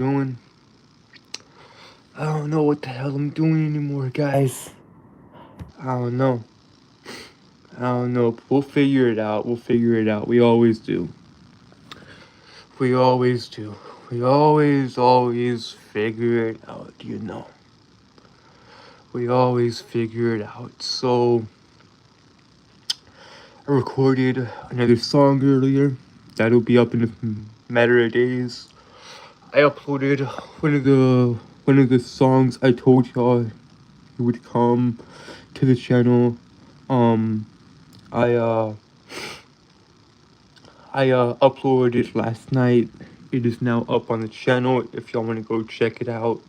doing. I don't know what the hell I'm doing anymore, guys. I don't know. I don't know. We'll figure it out. We'll figure it out. We always do. We always do. We always figure it out. We always figure it out. So, I recorded another song earlier. That'll be up in a matter of days. I uploaded one of the songs I told y'all it would come to the channel. Um, I uploaded it last night. It is now up on the channel. If y'all want to go check it out,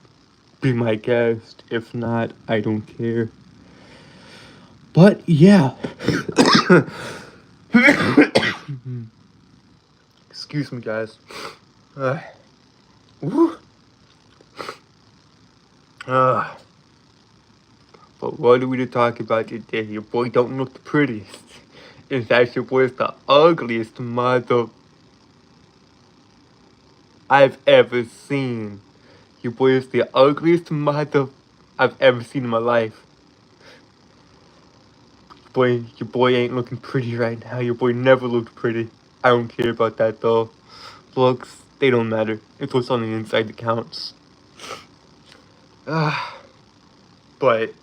be my guest. If not, I don't care. But yeah. Excuse me, guys. Woo. Uh, but what are we to talk about today? Your boy don't look the prettiest. In fact, your boy is the ugliest mother I've ever seen. Your boy is the ugliest mother I've ever seen in my life. Your boy ain't looking pretty right now. Your boy never looked pretty. I don't care about that though. Looks, they don't matter. It's what's on the inside that counts. But,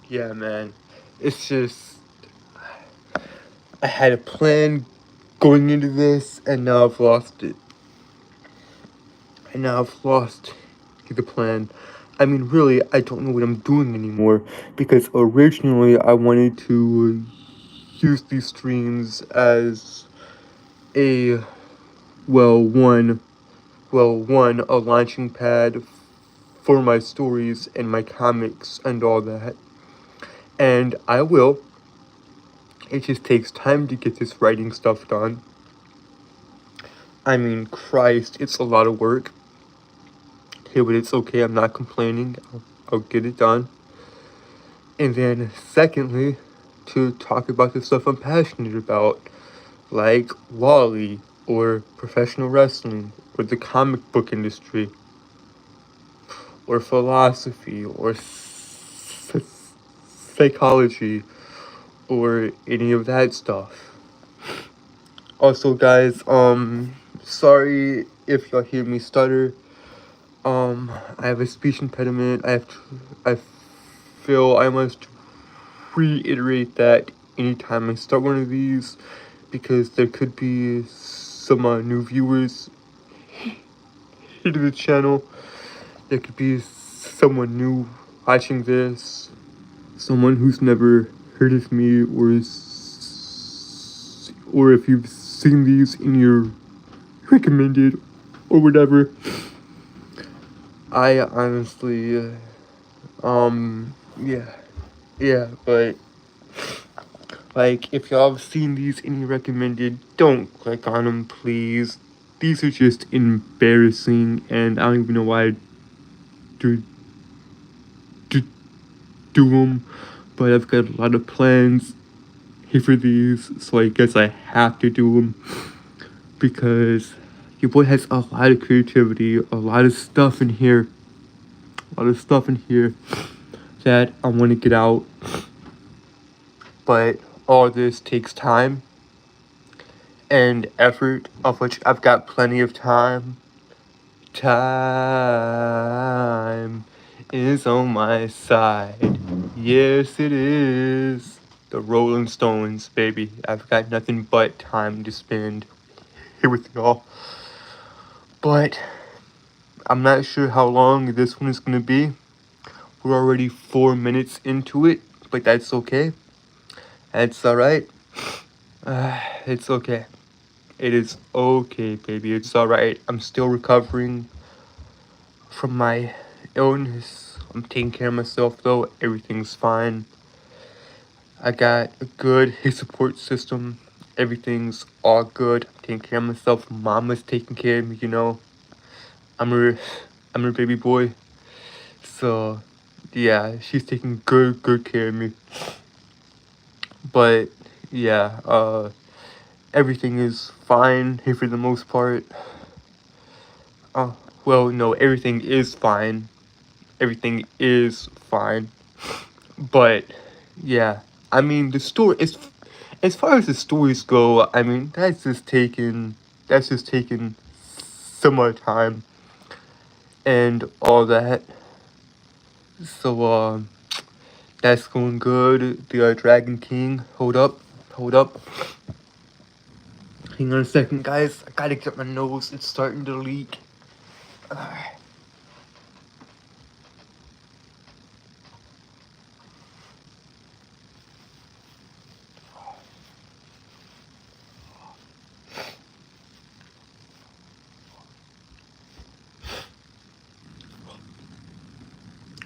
yeah, man. It's just, I had a plan going into this, and now I've lost it. And now I've lost the plan. I mean, really, I don't know what I'm doing anymore. Because originally, I wanted to use these streams as a, one, a launching pad for my stories and my comics and all that. And I will. It just takes time to get this writing stuff done. I mean, Christ, it's a lot of work. Okay, but it's okay, I'm not complaining. I'll get it done. And then, secondly, to talk about the stuff I'm passionate about, like Wally, or professional wrestling, or the comic book industry, or philosophy, or psychology, or any of that stuff. Also, guys, sorry if y'all hear me stutter. I have a speech impediment. I feel I must reiterate that anytime I start one of these, because there could be some new viewers here to the channel. There could be someone new watching this, someone who's never heard of me, or if you've seen these in your recommended or whatever. I honestly, yeah, but, like, if y'all have seen these in your recommended, don't click on them, please. These are just embarrassing, and I don't even know why I do them, but I've got a lot of plans here for these, so I guess I have to do them, because your boy has a lot of creativity, a lot of stuff in here that I want to get out, but all this takes time and effort, of which I've got plenty of time. Time is on my side. Yes, it is. The Rolling Stones, baby. I've got nothing but time to spend here with y'all. But I'm not sure how long this one is going to be. We're already 4 minutes into it, but that's okay. That's alright. It's okay. It is okay, baby. It's alright. I'm still recovering from my illness. I'm taking care of myself, though. Everything's fine. I got a good support system. Everything's all good. I'm taking care of myself. Mama's taking care of me, I'm her baby boy. So, yeah, she's taking good care of me. But, yeah, everything is fine here for the most part. well, no, everything is fine. Everything is fine. But yeah, I mean the story is, as far as the stories go, I mean that's just taken some more time and all that. So that's going good. The Dragon King. Hold up. Hold up. Hang on a second, guys. I gotta get my nose. It's starting to leak.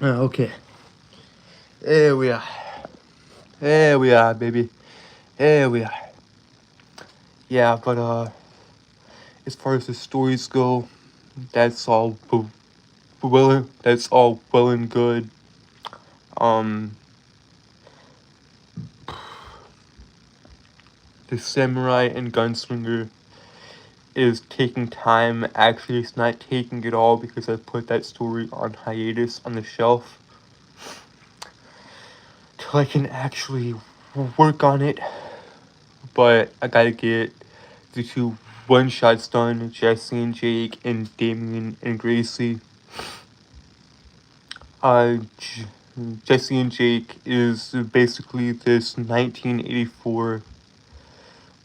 Okay. There we are. There we are, baby. There we are. Yeah, but as far as the stories go, that's all that's all well and good. The samurai and gunslinger is taking time. Actually, it's not taking it all because I put that story on hiatus on the shelf till I can actually work on it. But I gotta get the two one-shots done, Jesse and Jake and Damien and Gracie. Uh, Jesse and Jake is basically this 1984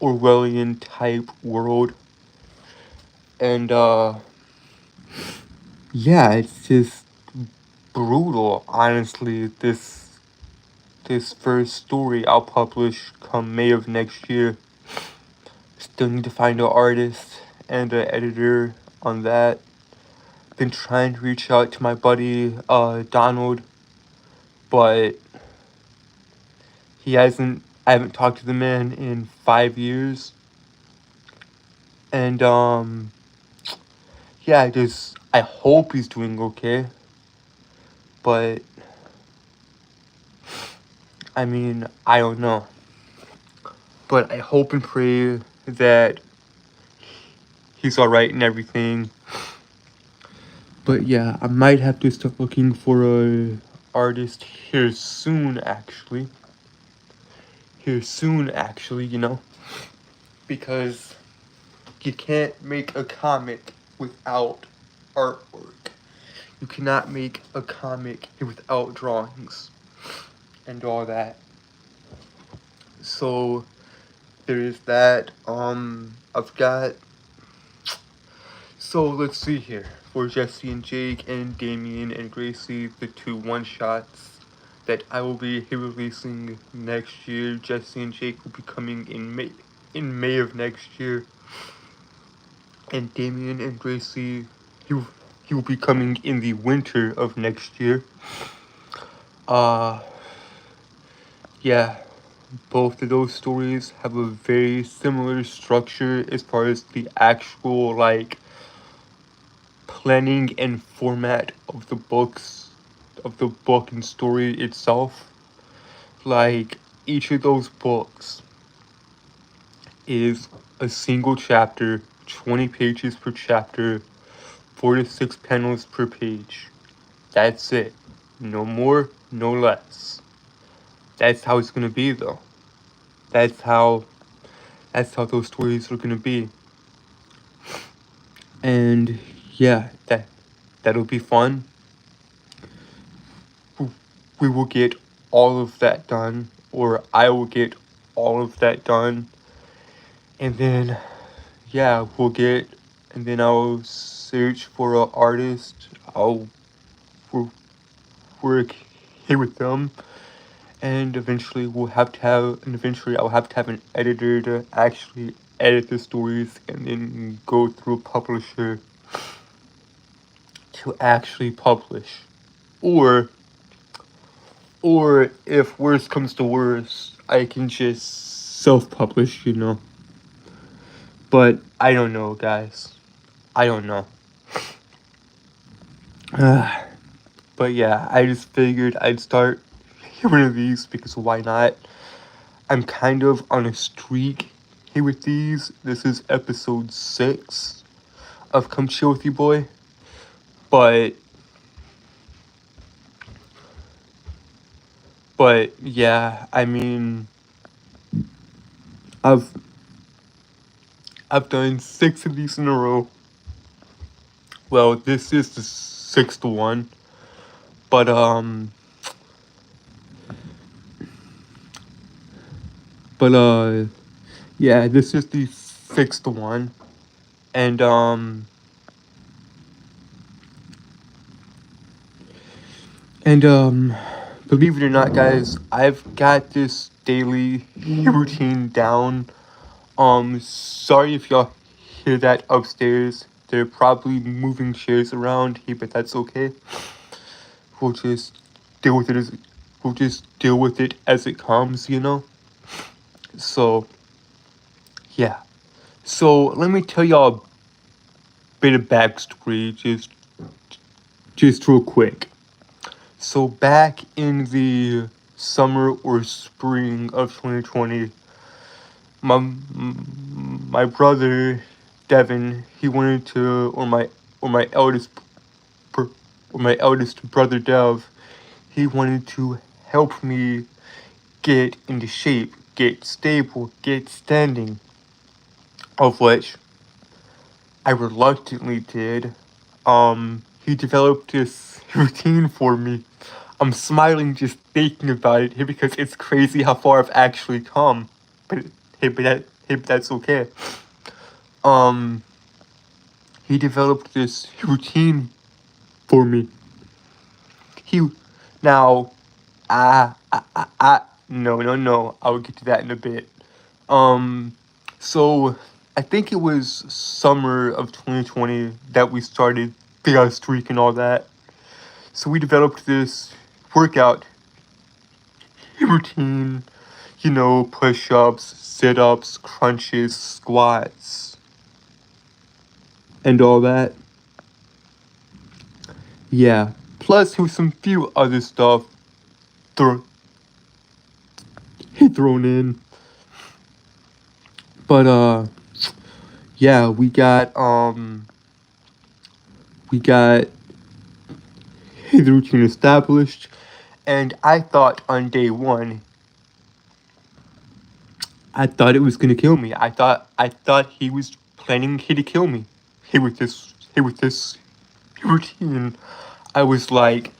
Orwellian type world. And yeah, it's just brutal, honestly. This first story I'll publish come May of next year. Still need to find an artist and an editor on that. Been trying to reach out to my buddy Donald, but I haven't talked to the man in 5 years. And yeah, I hope he's doing okay. But I mean, I don't know. But I hope and pray that he's alright and everything. But yeah, I might have to start looking for a artist here soon, actually. You know? Because you can't make a comic without artwork. You cannot make a comic without drawings and all that. So there is that. I've got. So let's see here. For Jesse and Jake and Damien and Gracie, the two one-shots that I will be releasing next year. Jesse and Jake will be coming in May of next year. And Damien and Gracie, he will be coming in the winter of next year. Yeah, both of those stories have a very similar structure as far as the actual, like, planning and format of the book and story itself. Like, each of those books is a single chapter, 20 pages per chapter, 4 to 6 panels per page. That's it. No more, no less. That's how it's gonna be, though. That's how those stories are gonna be. And yeah, that'll be fun. We will get all of that done, or I will get all of that done. And then yeah, and then I'll search for an artist. I'll work here with them, and eventually I'll have to have an editor to actually edit the stories, and then go through a publisher to actually publish. Or if worst comes to worst, I can just self-publish, you know. But I don't know, guys. I don't know. But yeah, I just figured I'd start one of these because why not? I'm kind of on a streak here with these. This is episode 6 of Come Chill With You Boy. But yeah, I mean, I've I've done 6 of these in a row. Well, this is the 6th one, but but yeah, this is the 6th one, and and believe it or not, guys, I've got this daily routine down. Sorry if y'all hear that upstairs. They're probably moving chairs around here, but that's okay. We'll just deal with it as we'll just deal with it as it comes, you know. So yeah. So let me tell y'all a bit of backstory, just real quick. So back in the summer or spring of 2020, my brother Devin, he wanted to, or my eldest or my eldest brother Dev, he wanted to help me get into shape, get stable, get standing, of which I reluctantly did. He developed this routine for me. I'm smiling just thinking about it here because it's crazy how far I've actually come. But but that's okay. Um, he developed this routine for me. He now no. I'll get to that in a bit. So I think it was summer of 2020 that we started the streak and all that. So we developed this workout routine, you know, push-ups, sit-ups, crunches, squats, and all that. Yeah. Plus, there was some few other stuff thro- thrown in. But yeah, we got his routine established, and I thought on day one, I thought it was gonna kill me. I thought he was planning to kill me. Here with this routine. I was like,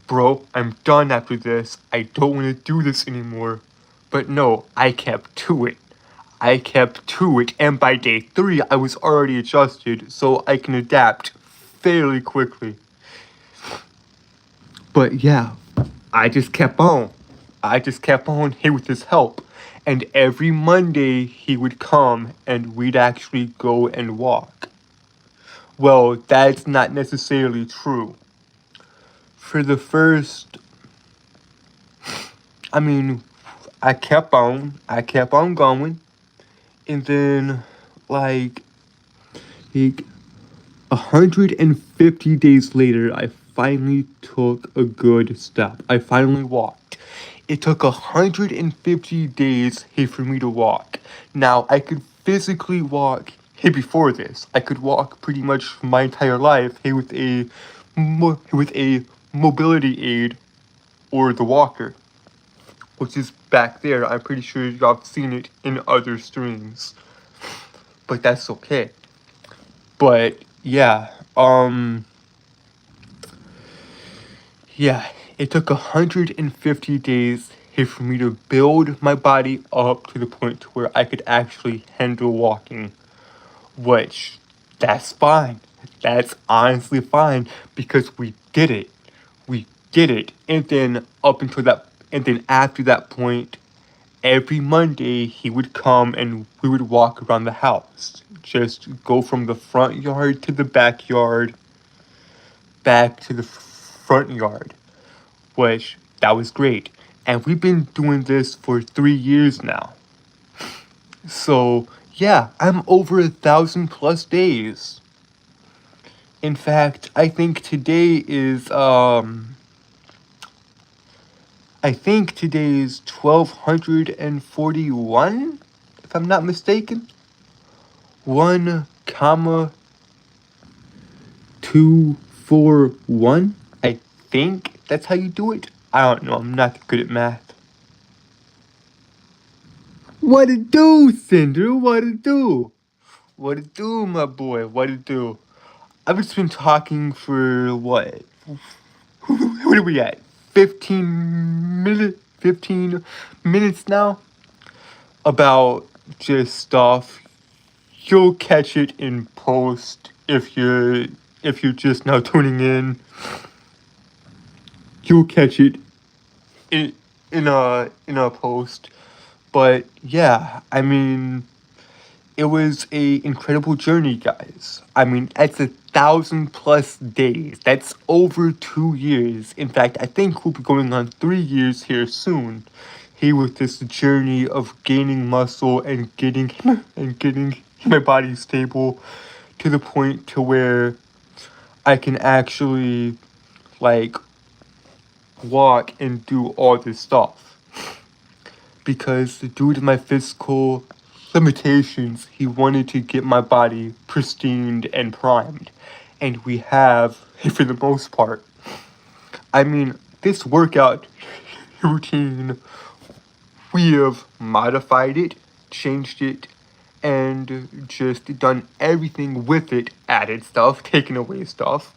bro, I'm done after this. I don't want to do this anymore. But no, I kept to it. I kept to it, and by day 3, I was already adjusted, so I can adapt fairly quickly. But yeah, I just kept on. I just kept on here with his help. And every Monday, he would come and we'd actually go and walk. Well, that's not necessarily true. For the first, I mean, I kept on going. And then, like, 150 days later, I finally took a good step. I finally walked. It took 150 days here for me to walk. Now, I could physically walk here before this. I could walk pretty much my entire life here with with a mobility aid or the walker, which is back there. I'm pretty sure y'all have seen it in other streams, but that's okay. But yeah, yeah, it took 150 days here for me to build my body up to the point to where I could actually handle walking, which that's fine. That's honestly fine because we did it. We did it. And then after that point, every Monday he would come and we would walk around the house. Just go from the front yard to the backyard, back to the front yard, which that was great. And we've been doing this for 3 years now. So yeah, I'm over 1,000 plus days. In fact, I think today's 1241, if I'm not mistaken. 1 comma 241. I think that's how you do it. I don't know. I'm not good at math. What it do, Cinder? What it do? What it do, my boy? What it do? I've just been talking for what? What are we at? 15 minutes now about just stuff. You'll catch it in post if you're just now tuning in. You'll catch it in a post. But yeah, I mean, it was a incredible journey, guys. I mean, that's 1,000+ days. That's over 2 years. In fact, I think we'll be going on 3 years here soon. Here with this journey of gaining muscle and getting my body stable to the point to where I can actually like walk and do all this stuff. Because due to my physical limitations, he wanted to get my body pristined and primed. And we have, for the most part. I mean, this workout routine, we have modified it, changed it, and just done everything with it, added stuff, taken away stuff.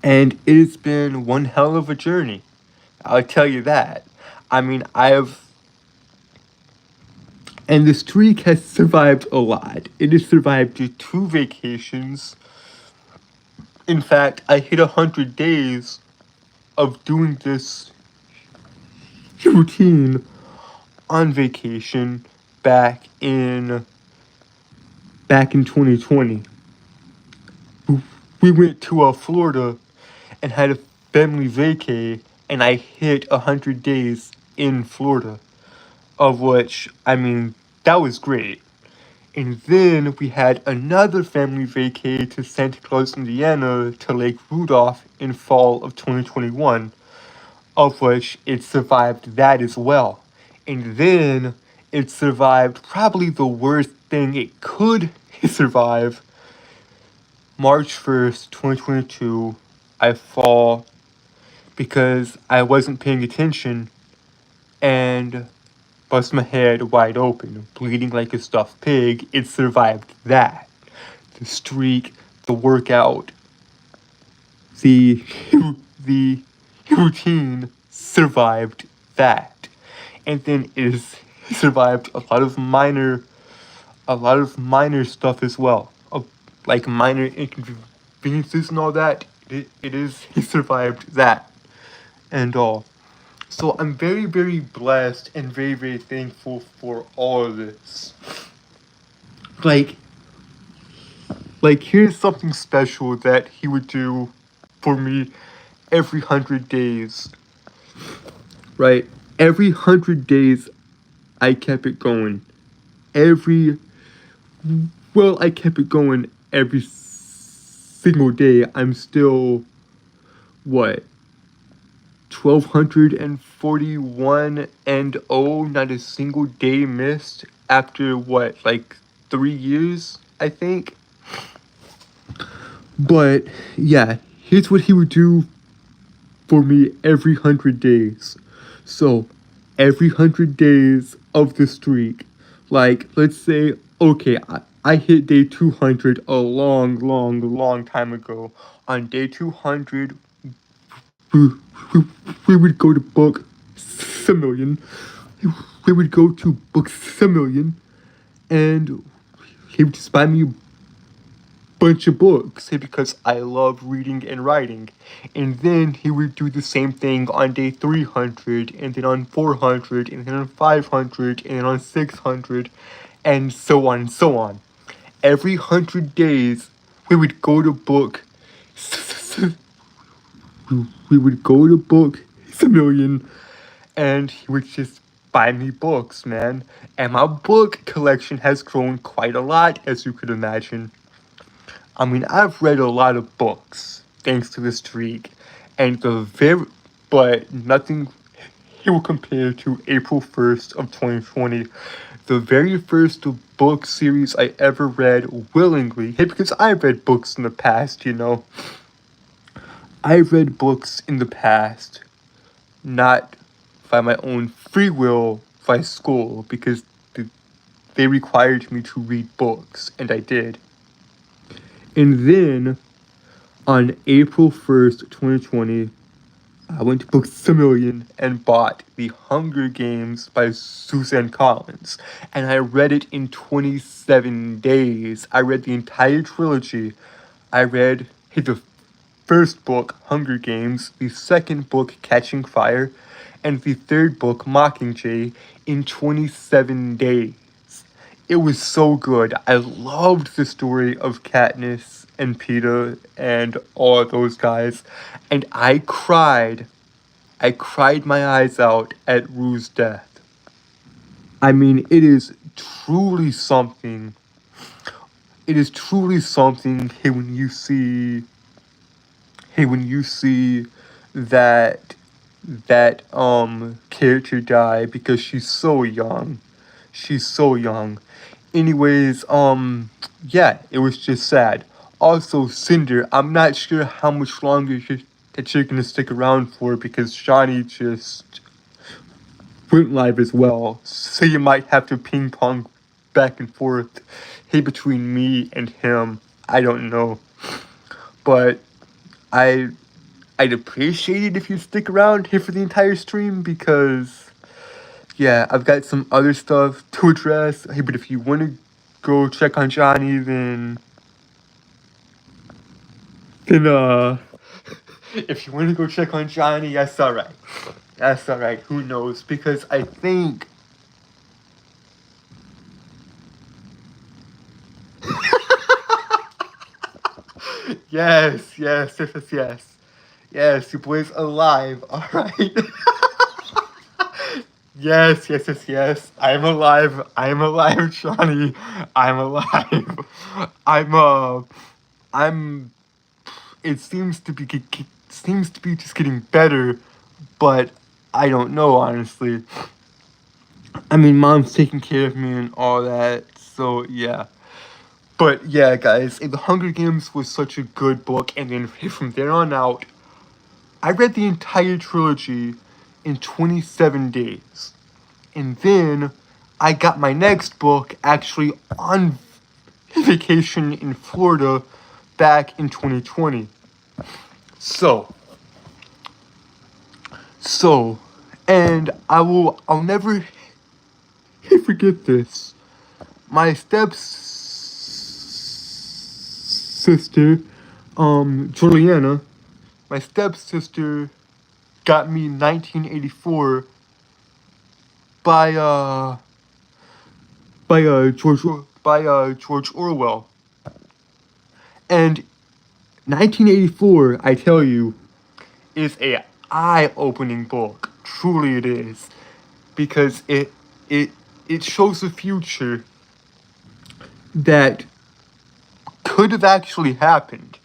And it has been one hell of a journey. I'll tell you that. I mean, and the streak has survived a lot. It has survived 2 vacations. In fact, I hit 100 days of doing this routine on vacation back in 2020. We went to Florida and had a family vacay, and I hit 100 days in Florida. Of which, I mean, that was great. And then we had another family vacay to Santa Claus, Indiana, to Lake Rudolph in fall of 2021, of which it survived that as well. And then it survived probably the worst thing it could survive. March 1st, 2022, I fall because I wasn't paying attention and bust my head wide open, bleeding like a stuffed pig. It survived that. The streak, the workout, the the routine survived that. And then it survived a lot of minor stuff as well. Like minor inconveniences and all that. He survived that and all. So I'm very, very blessed and very, very thankful for all of this. Like here's something special that he would do for me every 100 days. Right? Every 100 days, I kept it going. I kept it going every single day. I'm still, what? 1,241 and not a single day missed after what, like 3 years, I think. But yeah, here's what he would do for me every 100 days. So every 100 days of the streak, like let's say, okay, I hit day 200 a long time ago. On day 200, we would go to book a million. We would go to book a million, and he would just buy me a bunch of books because I love reading and writing. And then he would do the same thing on day 300, and then on 400, and then on 500, and then on 600, and so on and so on. Every 100 days, we would go to book. We would go to book a million, and he would just buy me books, man. And my book collection has grown quite a lot, as you could imagine. I mean, I've read a lot of books thanks to this streak, and but nothing he will compare to April 1st of 2020, the very first book series I ever read willingly. Hey, because I've read books in the past, you know. I've read books in the past, not by my own free will, by school, because they required me to read books, and I did. And then, on April 1st, 2020, I went to Books-A-Million and bought The Hunger Games by Suzanne Collins. And I read it in 27 days. I read the entire trilogy. I read the first book, Hunger Games, the second book, Catching Fire, and the third book, Mockingjay, in 27 days. It was so good. I loved the story of Katniss and Peeta and all of those guys. And I cried my eyes out at Rue's death. I mean, it is truly something. It is truly something, when you see that character die, because she's so young. Anyways, yeah, it was just sad. Also, Cinder, I'm not sure how much longer that you're gonna stick around for, because Johnny just went live as well. So you might have to ping pong back and forth, between me and him. I don't know. But I'd appreciate it if you stick around here for the entire stream, because yeah, I've got some other stuff to address. Hey, but if you want to go check on Johnny, then if you want to go check on Johnny, that's alright. That's alright. Who knows? Because I think yes, your boy's alive. Alright. Yes. I'm alive, Johnny. I'm alive. It seems to be just getting better, but I don't know, honestly. I mean, Mom's taking care of me and all that, so yeah. But yeah, guys, The Hunger Games was such a good book, and then from there on out, I read the entire trilogy in 27 days. And then I got my next book actually on vacation in Florida back in 2020. So, and I'll never forget this. My stepsister, Juliana, my stepsister got me 1984 by George Orwell. And 1984, I tell you, is a eye-opening book. Truly it is. Because it shows a future that could have actually happened.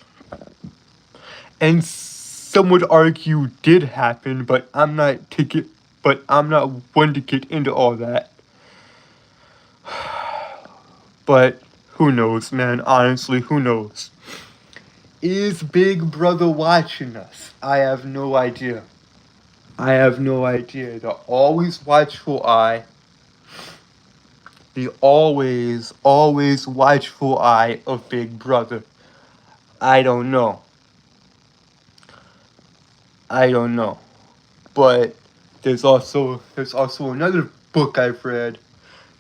And some would argue did happen, but I'm not one to get into all that. But who knows, man? Honestly, who knows? Is Big Brother watching us? I have no idea. The always watchful eye. The always watchful eye of Big Brother. I don't know. But there's also another book I've read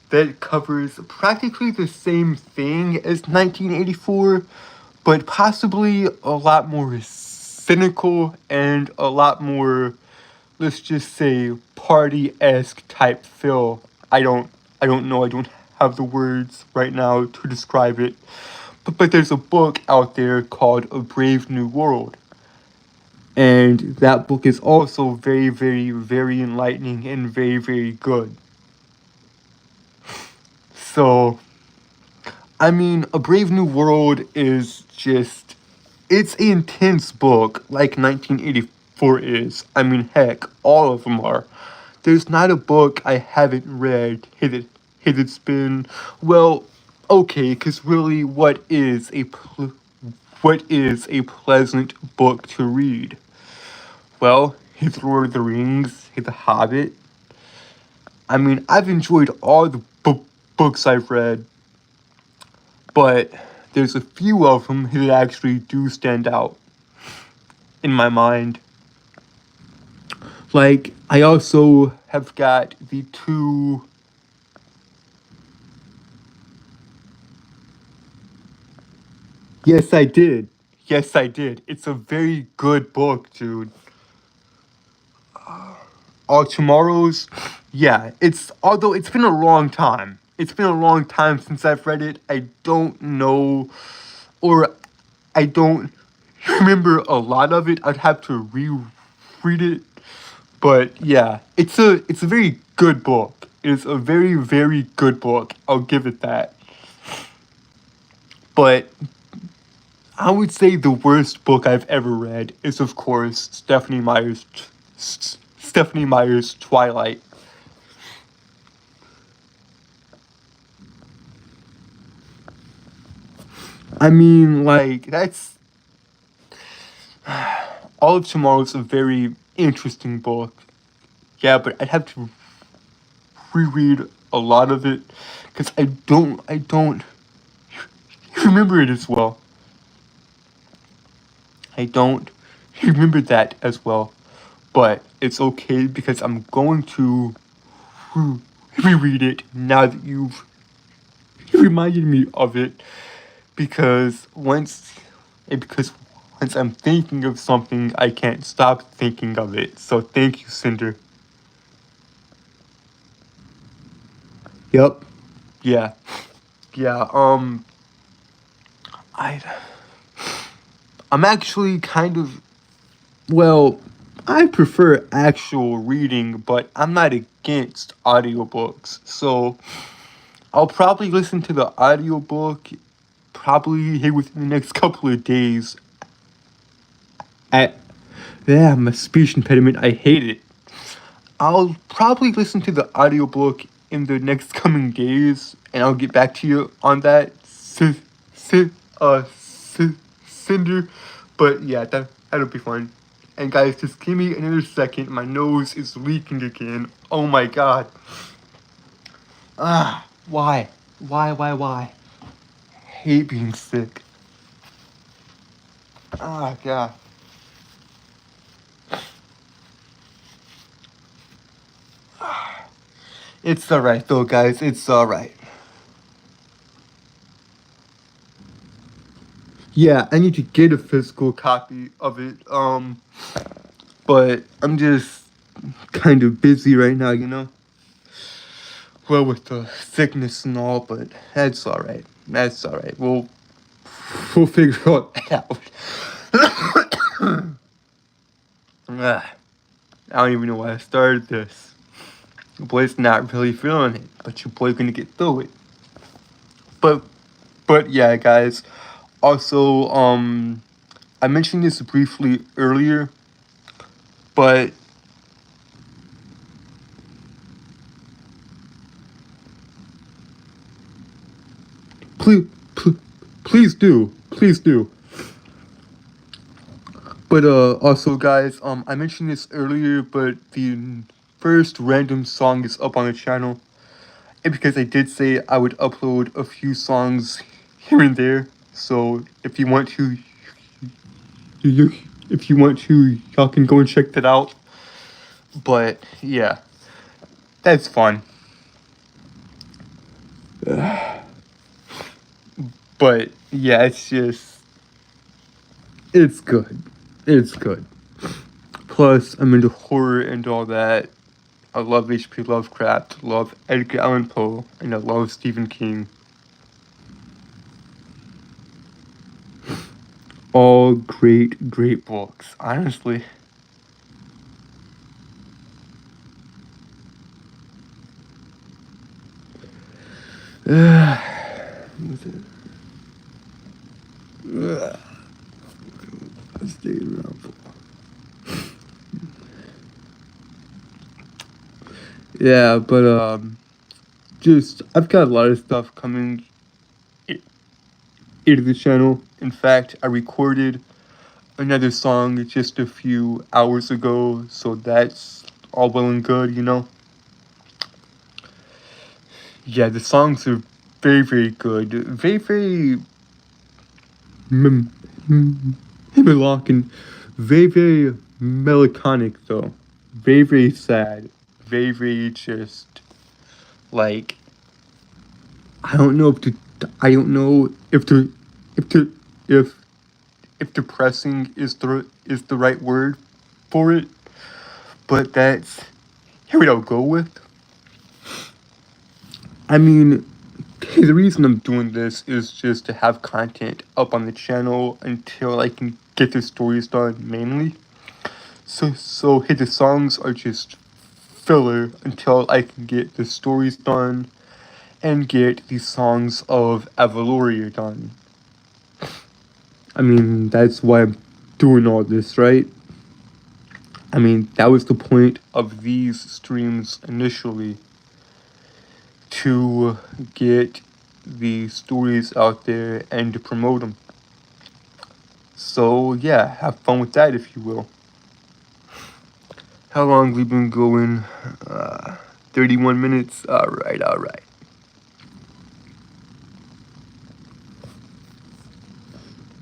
that covers practically the same thing as 1984, but possibly a lot more cynical and a lot more, let's just say, party-esque type feel. I don't know. I don't have the words right now to describe it. But there's a book out there called A Brave New World. And that book is also very, very, very enlightening and very, very good. So, I mean, A Brave New World is just, it's an intense book, like 1984 is. I mean, heck, all of them are. There's not a book I haven't read has it been, well, okay, because really, what is a pleasant book to read? Well, his Lord of the Rings, his Hobbit. I mean, I've enjoyed all the books I've read, but there's a few of them that actually do stand out in my mind. Like, I also have got the two. Yes, I did. Yes, I did. It's a very good book, dude. All Tomorrows, yeah, although it's been a long time. It's been a long time since I've read it. I don't know, or I don't remember a lot of it. I'd have to reread it. But yeah, it's a very good book. It's a very, very good book. I'll give it that. But I would say the worst book I've ever read is, of course, Stephanie Meyer's Twilight. I mean, like, that's All of Tomorrow's a very interesting book. Yeah, but I'd have to reread a lot of it because I don't remember it as well. I don't remember that as well. But it's okay because I'm going to reread it now that you've reminded me of it. Because because once I'm thinking of something, I can't stop thinking of it. So thank you, Cinder. Yep. Yeah. Yeah. I I'm actually kind of, well, I prefer actual reading, but I'm not against audiobooks. So I'll probably listen to the audiobook probably within the next couple of days. At Yeah, my speech impediment, I hate it. I'll probably listen to the audiobook in the next coming days, and I'll get back to you on that, Cinder. But yeah, that'll be fun. And guys, just give me another second. My nose is leaking again. Oh my god. Why? Why? Hate being sick. God. It's alright though, guys. It's alright. Yeah, I need to get a physical copy of it. But I'm just kind of busy right now, you know? Well, with the sickness and all, but that's alright. That's alright. We'll figure all that out. I don't even know why I started this. Your boy's not really feeling it, but your boy's gonna get through it. But yeah, guys. Also, I mentioned this briefly earlier, but please, please do. But also, guys, I mentioned this earlier, but the first random song is up on the channel. And because I did say I would upload a few songs here and there, so if you want to, y'all can go and check that out. But yeah, that's fun. But yeah, it's good. It's good. Plus, I'm into horror and all that. I love H.P. Lovecraft, love Edgar Allan Poe, and I love Stephen King. All great, great books, honestly. Stay around for. Yeah, but just I've got a lot of stuff coming into the channel. In fact, I recorded another song just a few hours ago, so that's all well and good, you know. Yeah, the songs are very, very good. Very, very melancholic, very, very melancholic though. Very, very sad. Very, very just like I don't know if to I don't know if to if depressing is the right word for it, but that's here we go with. I mean, the reason I'm doing this is just to have content up on the channel until I can get the stories done mainly. So hey, the songs are just filler until I can get the stories done and get the songs of Avaloria done. I mean, that's why I'm doing all this, right? I mean, that was the point of these streams initially, to get the stories out there and to promote them. So yeah, have fun with that if you will. How long have we been going? 31 minutes? Alright.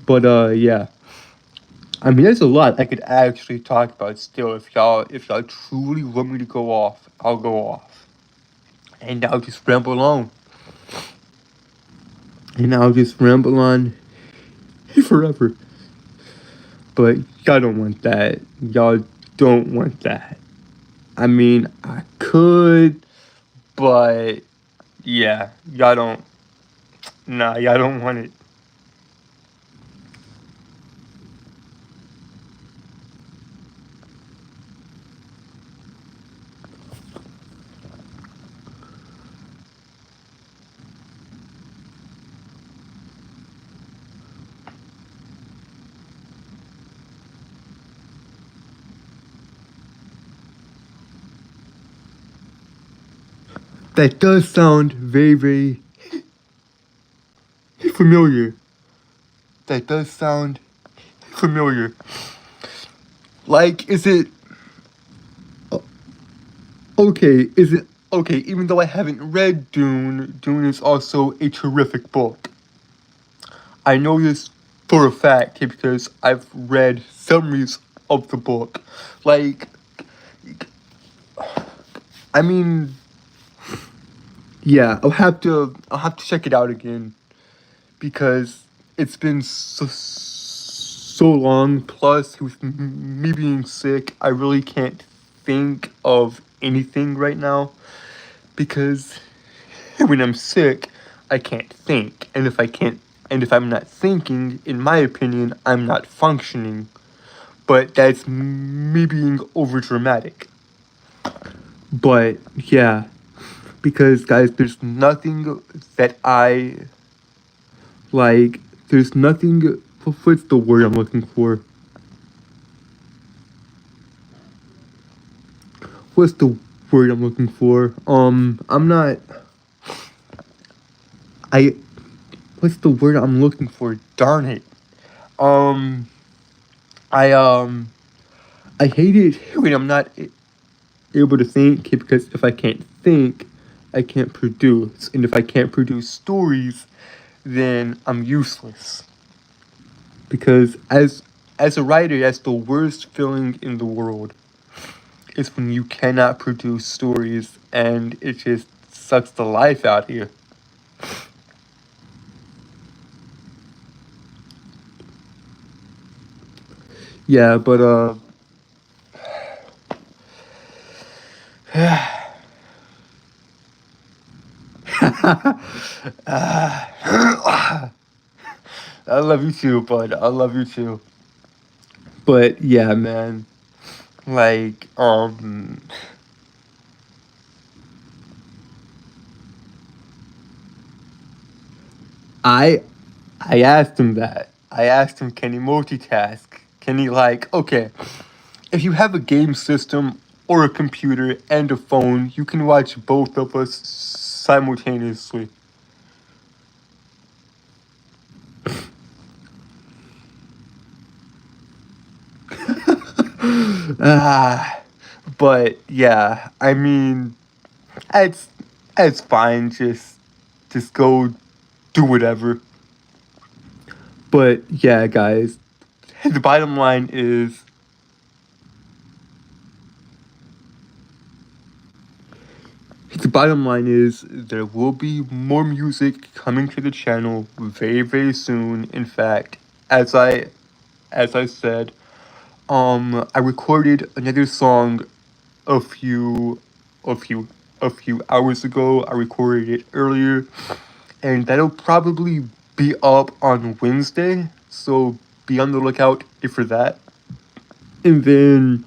But yeah. I mean, there's a lot I could actually talk about still. If y'all truly want me to go off, I'll go off. And I'll just ramble on. And I'll just ramble on forever. But y'all don't want that. Y'all don't want that. I mean, I could, but yeah, y'all don't. Nah, y'all don't want it. That does sound very, very familiar. That does sound familiar. Like, is it okay? Is it okay? Even though I haven't read Dune, Dune is also a terrific book. I know this for a fact because I've read summaries of the book. Like, I mean, yeah, I'll have to check it out again because it's been so long. Plus, with me being sick, I really can't think of anything right now because when I'm sick, I can't think, and if I'm not thinking, in my opinion, I'm not functioning. But that's me being over dramatic. But yeah, because guys, there's nothing that I like. There's nothing. What's the word I'm looking for? What's the word I'm looking for? I'm not. I. What's the word I'm looking for? Darn it. I I hate it when I'm not able to think because if I can't think, I can't produce, and if I can't produce stories, then I'm useless. Because as a writer, that's the worst feeling in the world. Is when you cannot produce stories and it just sucks the life out of you. Yeah, but I love you too, bud. I love you too. But yeah, man. Like, I I asked him that. I asked him, can he multitask? Can he like, okay, if you have a game system or a computer and a phone, you can watch both of us simultaneously. But yeah, I mean, it's fine. Just go do whatever. But yeah, guys, the bottom line is there will be more music coming to the channel very, very soon. In fact, as I said, I recorded another song a few a few a few hours ago. I recorded it earlier, and that'll probably be up on Wednesday. So be on the lookout for that. And then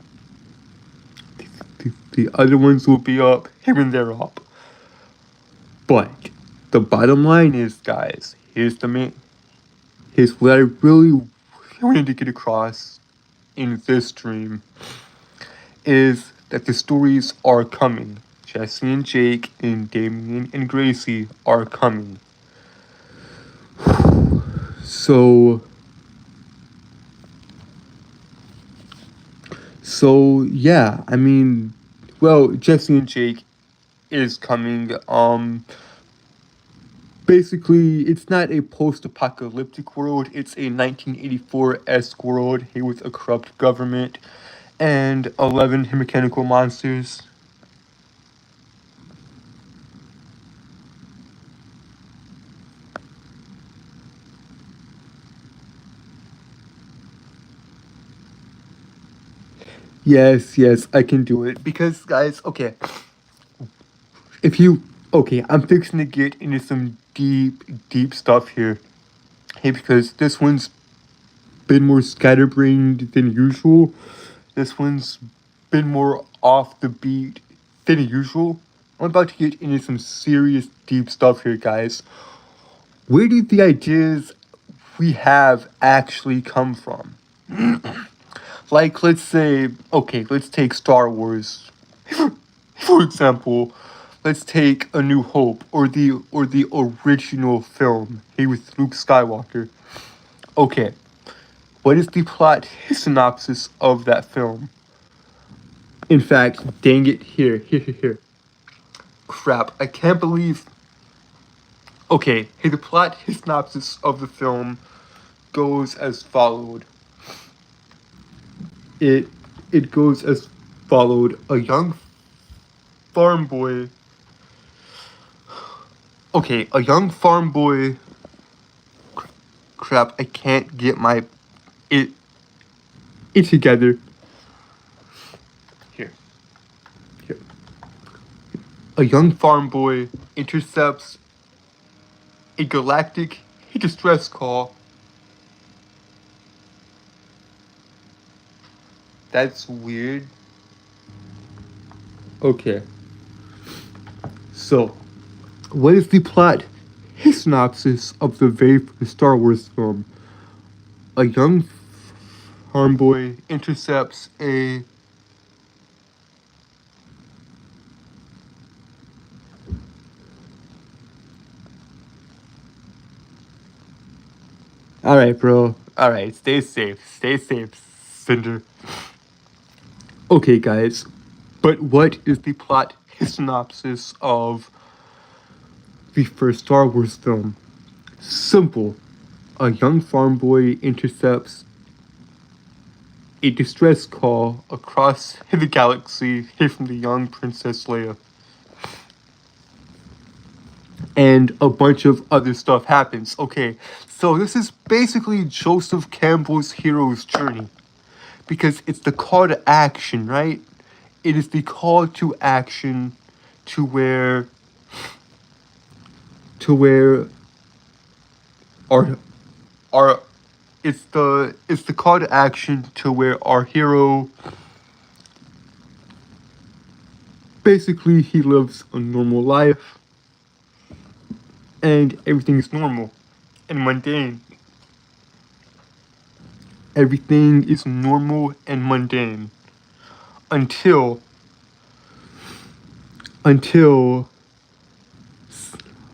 the other ones will be up here and there up. But the bottom line is, guys, here's what I really wanted to get across in this stream is that the stories are coming. Jesse and Jake and Damien and Gracie are coming. So yeah, I mean, well, Jesse and Jake is coming. Basically, it's not a post-apocalyptic world. It's a 1984-esque world here with a corrupt government and 11 mechanical monsters. Yes, I can do it. Because, guys, okay. I'm fixing to get into some deep stuff here. Hey, because this one's been more scatterbrained than usual. This one's been more off the beat than usual. I'm about to get into some serious deep stuff here, guys. Where did the ideas we have actually come from? Like, let's say, okay, let's take Star Wars. For example, let's take A New Hope or the original film, hey, with Luke Skywalker. Okay, what is the plot synopsis of that film? In fact, dang it, here. Crap, I can't believe. Okay, hey, the plot synopsis of the film goes as followed. It goes as followed. A young farm boy. Okay, a young farm boy. Crap, I can't get it together. Here. A young farm boy intercepts a galactic distress call. That's weird. Okay. So, what is the plot synopsis of the very first Star Wars film? A young farm boy intercepts a Alright, bro. Alright, stay safe, Cinder. Okay, guys. But what is the plot synopsis of the first Star Wars film? Simple. A young farm boy intercepts a distress call across the galaxy from the young Princess Leia. And a bunch of other stuff happens. Okay, so this is basically Joseph Campbell's hero's journey. Because it's the call to action, right? It is the call to action to where our it's the call to action to where our hero basically he lives a normal life and everything's normal and mundane. Everything is normal and mundane until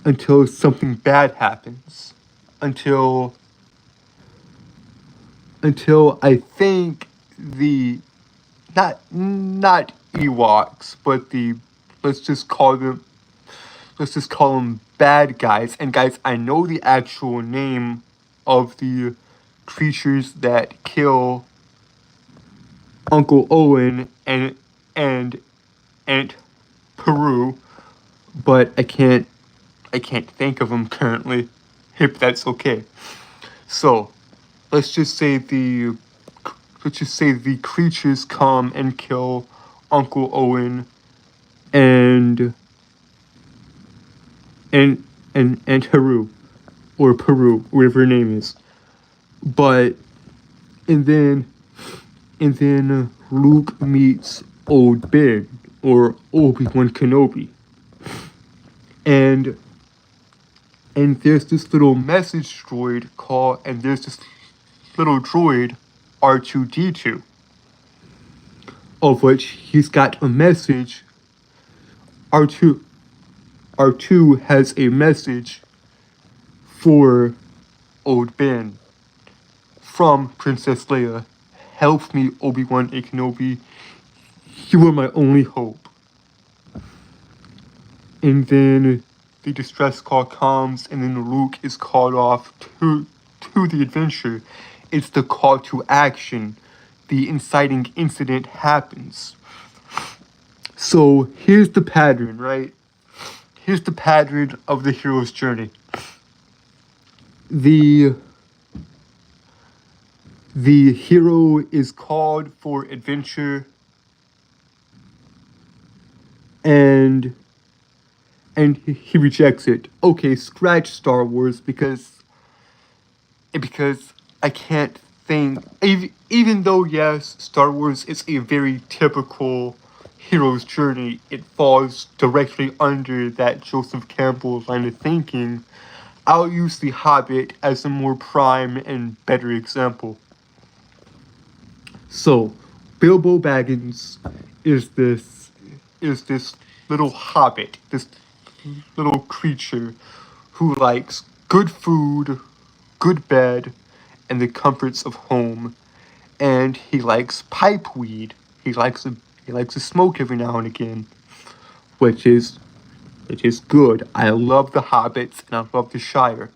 until something bad happens. Until I think the not Ewoks, but the let's just call them let's just call them bad guys. And guys, I know the actual name of the creatures that kill Uncle Owen and Aunt Peru, but I can't think of them currently. If that's okay. So let's just say the creatures come and kill Uncle Owen and and Haru or Peru, whatever her name is. But and then Luke meets Old Ben or Obi-Wan Kenobi. And there's this little message droid called and there's this little droid R2D2 of which he's got a message. R2 has a message for Old Ben from Princess Leia. Help me, Obi-Wan Kenobi. You are my only hope. And then the distress call comes, and then Luke is called off to the adventure. It's the call to action. The inciting incident happens. So here's the pattern, right? Here's the pattern of the hero's journey. The hero is called for adventure and he rejects it. Okay, scratch Star Wars because I can't think. Even though yes, Star Wars is a very typical hero's journey, it falls directly under that Joseph Campbell line of thinking. I'll use The Hobbit as a more prime and better example. So, Bilbo Baggins is this little hobbit, this little creature who likes good food, good bed, and the comforts of home. And he likes pipe weed. He likes to smoke every now and again, which is good. I love the hobbits and I love the Shire.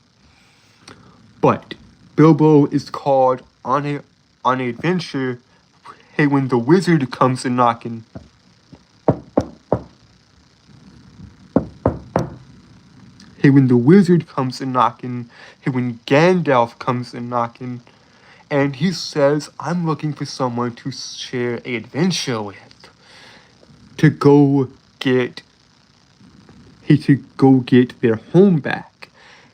But Bilbo is called on an adventure. Hey, when the wizard comes in knocking. Hey, when the wizard comes in knocking. Hey, when Gandalf comes in knocking. And he says, I'm looking for someone to share an adventure with. To go get their home back.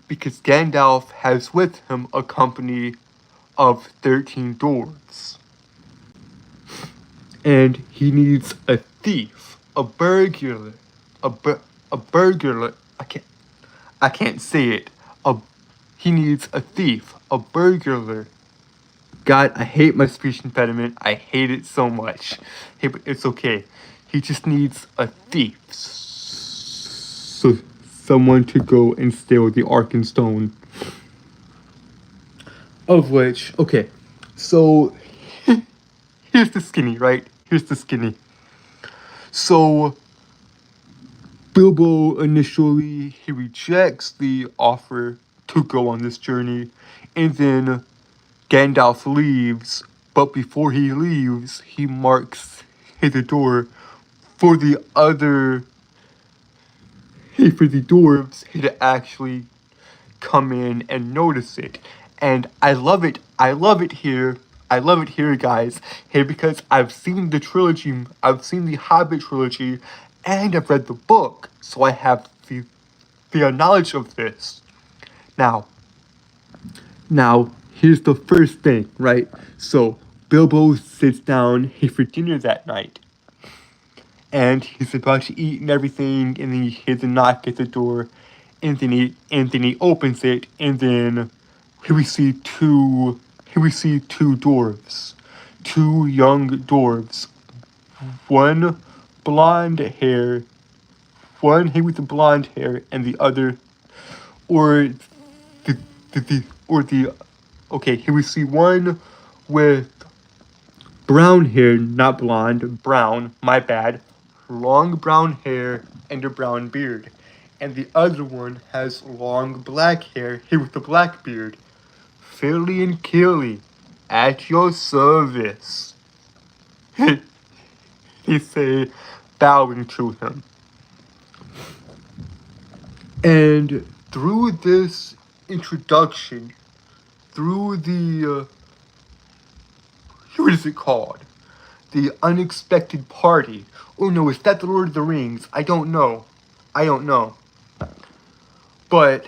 Because Gandalf has with him a company of 13 dwarves. And he needs a thief, a burglar, a burglar. I can't say it. He needs a thief, a burglar. God, I hate my speech impediment. I hate it so much. Hey, but it's okay. He just needs a thief. So someone to go and steal the Arkenstone. Of which, okay, so here's the skinny, right? Here's the skinny. So Bilbo initially he rejects the offer to go on this journey, and then Gandalf leaves. But before he leaves, he marks the door for the dwarves to actually come in and notice it. And I love it. I love it here, guys. Hey, because I've seen the trilogy. I've seen the Hobbit trilogy, and I've read the book, so I have the knowledge of this. Now, here's the first thing, right? So Bilbo sits down for dinner that night, and he's about to eat and everything, and then he hears a knock at the door, and then he opens it, and then we see two dwarves, two young dwarves, one with the blonde hair, and the other or the okay, here we see one with brown hair, not blonde, brown, my bad, long brown hair and a brown beard. And the other one has long black hair, here with a black beard. Philly and Killy, at your service. He say, bowing to him. And through this introduction, through the, what is it called? The unexpected party. Oh no, is that the Lord of the Rings? I don't know. But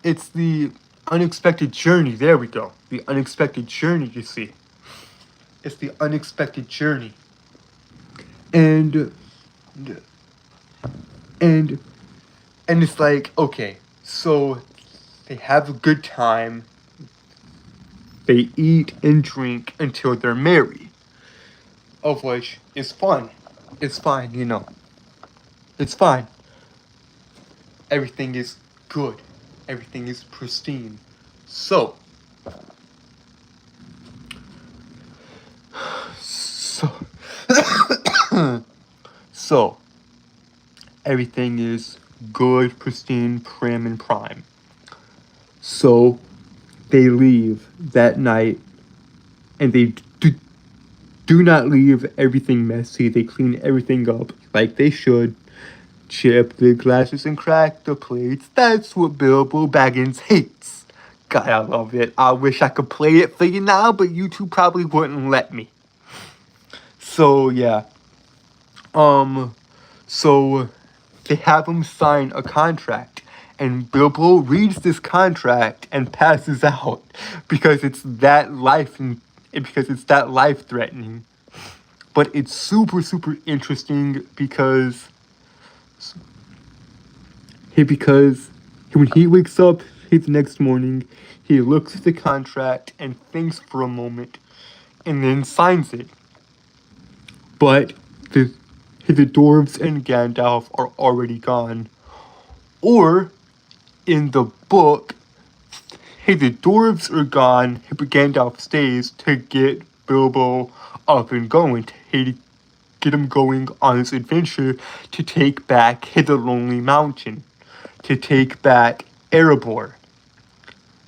it's the unexpected journey. There we go. The unexpected journey, you see. It's the unexpected journey. And it's like, okay, so they have a good time. They eat and drink until they're merry. Of which is fun. It's fine, you know. It's fine. Everything is good. Everything is pristine. So so everything is good, pristine, prim, and prime. So they leave that night, and they do not leave everything messy. They clean everything up like they should. Chip the glasses and crack the plates. That's what Bilbo Baggins hates. God, I love it. I wish I could play it for you now, but you two probably wouldn't let me. So, yeah. So they have him sign a contract, and Bilbo reads this contract and passes out because it's that life threatening. But it's super, super interesting because when he wakes up the next morning, he looks at the contract and thinks for a moment and then signs it. But the dwarves and Gandalf are already gone. Or, in the book, the dwarves are gone, but Gandalf stays to get Bilbo up and going, to get him going on his adventure to take back the Lonely Mountain, to take back Erebor.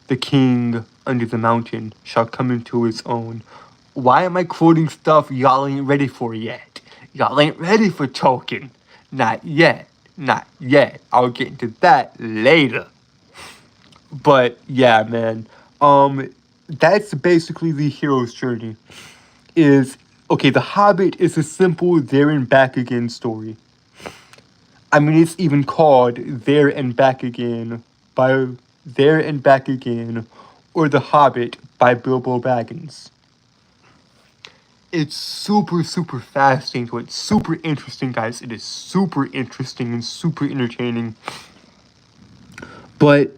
The king under the mountain shall come into his own. Why am I quoting stuff y'all ain't ready for yet? Y'all ain't ready for Tolkien. Not yet. Not yet. I'll get into that later. But yeah, man. That's basically the hero's journey. The Hobbit is a simple there and back again story. I mean, it's even called There and Back Again, or The Hobbit by Bilbo Baggins. It's super, super fascinating. It's super interesting, guys. It is super interesting and super entertaining. But,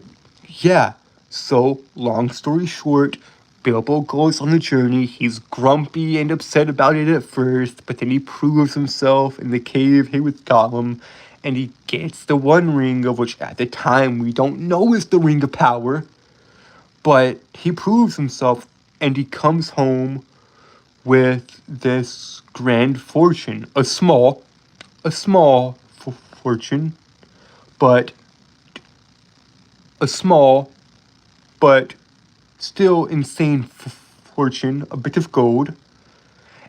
yeah. So, long story short, Bilbo goes on the journey. He's grumpy and upset about it at first, but then he proves himself in the cave here with Gollum, and he gets the One Ring, of which at the time we don't know is the Ring of Power. But he proves himself, and he comes home with this grand fortune. A small fortune, but still insane fortune, a bit of gold.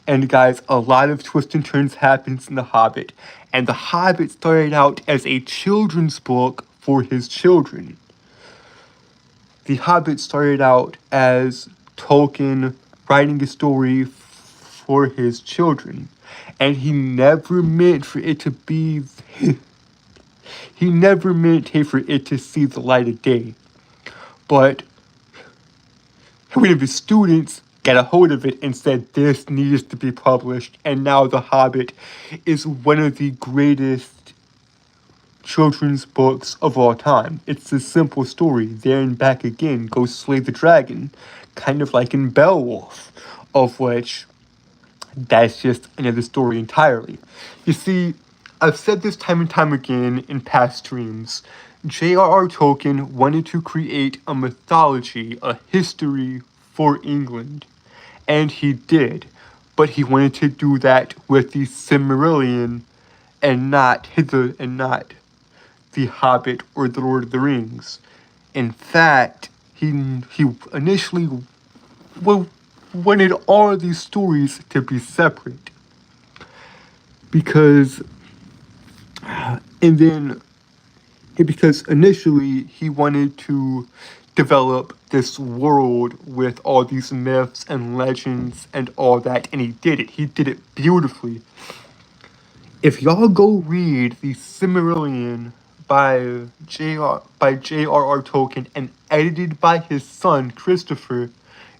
And guys, a lot of twists and turns happens in The Hobbit. And The Hobbit started out as a children's book for his children. The Hobbit started out as Tolkien writing a story for his children. And he never meant for it to be... he never meant for it to see the light of day. But one of his students got a hold of it and said this needs to be published. And now The Hobbit is one of the greatest children's books of all time. It's a simple story. There and back again, go slay the dragon. Kind of like in Beowulf, of which that's just another story entirely. You see, I've said this time and time again in past streams. J.R.R. Tolkien wanted to create a mythology, a history for England, and he did. But he wanted to do that with the Silmarillion and not the Hobbit or the Lord of the Rings. In fact, he initially wanted all of these stories to be separate because and then because initially he wanted to develop this world with all these myths and legends and all that, and he did it. He did it beautifully. If y'all go read the Silmarillion by J.R.R. Tolkien and edited by his son Christopher,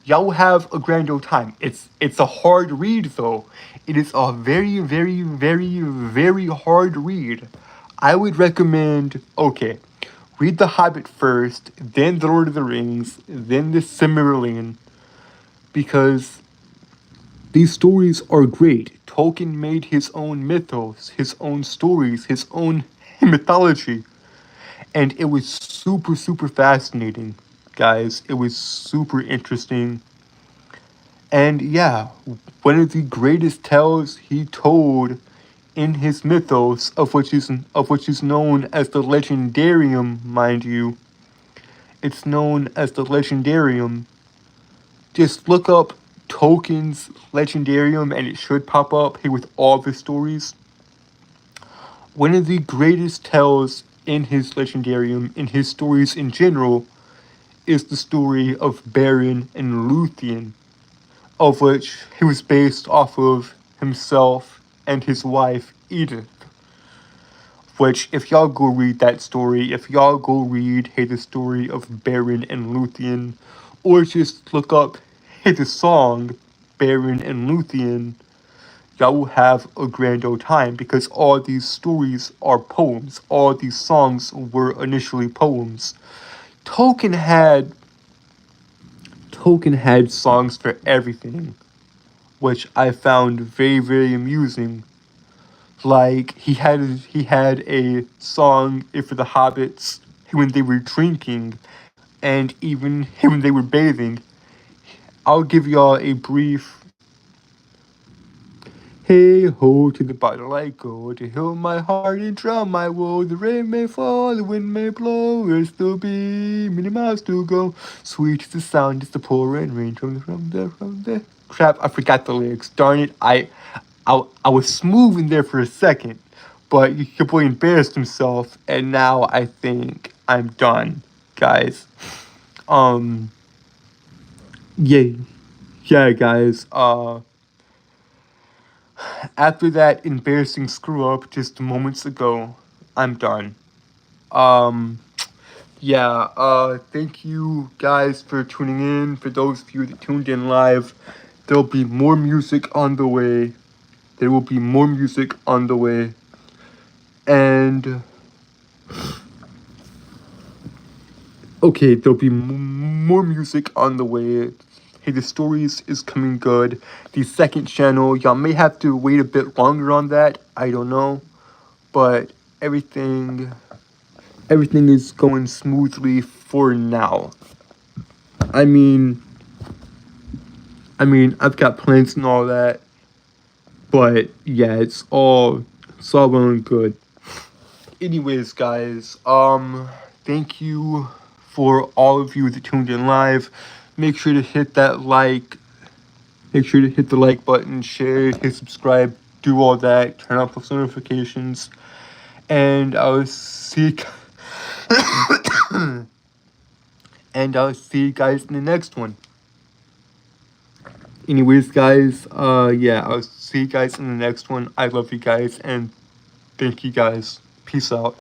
y'all will have a grand old time. It's a hard read though. It is a very, very, very, very hard read. I would recommend, okay, read The Hobbit first, then The Lord of the Rings, then the Silmarillion, because these stories are great. Tolkien made his own mythos, his own stories, his own mythology. And it was super, super fascinating, guys. It was super interesting. And yeah, one of the greatest tales he told in his mythos, of which is known as the Legendarium, mind you. It's known as the Legendarium. Just look up Tolkien's Legendarium and it should pop up here with all the stories. One of the greatest tales in his Legendarium, in his stories in general, is the story of Beren and Luthien, of which he was based off of himself and his wife Edith. Which, if y'all go read that story, if y'all go read, hey, the story of Beren and Luthien, or just look up, hey, the song Beren and Luthien, y'all will have a grand old time because all these stories are poems. All these songs were initially poems. Tolkien had songs for everything, which I found very, very amusing. Like he had a song for the hobbits when they were drinking, and even when they were bathing. I'll give y'all a brief. Hey ho, to the bottle I go, to heal my heart and drown my woe. The rain may fall, the wind may blow, there'll still be many miles to go. Sweet is the sound, it's the pouring rain from the. Crap, I forgot the lyrics. Darn it, I was smooth in there for a second, but your boy embarrassed himself, and now I think I'm done, guys. Um, yeah, yeah, guys. After that embarrassing screw up just moments ago, I'm done. Um, yeah, thank you guys for tuning in. For those of you that tuned in live, there'll be more music on the way. There will be more music on the way. And, okay, there'll be more music on the way. Hey, the stories is coming good. The second channel, y'all may have to wait a bit longer on that. I don't know. But everything is going smoothly for now. I mean, I've got plans and all that, but yeah, it's all well and good. Anyways, guys, thank you for all of you that tuned in live. Make sure to hit that like. Make sure to hit the like button, share, hit subscribe, do all that, turn off those notifications, and I'll see. And I'll see you guys in the next one. Anyways, guys, yeah, I'll see you guys in the next one. I love you guys, and thank you guys. Peace out.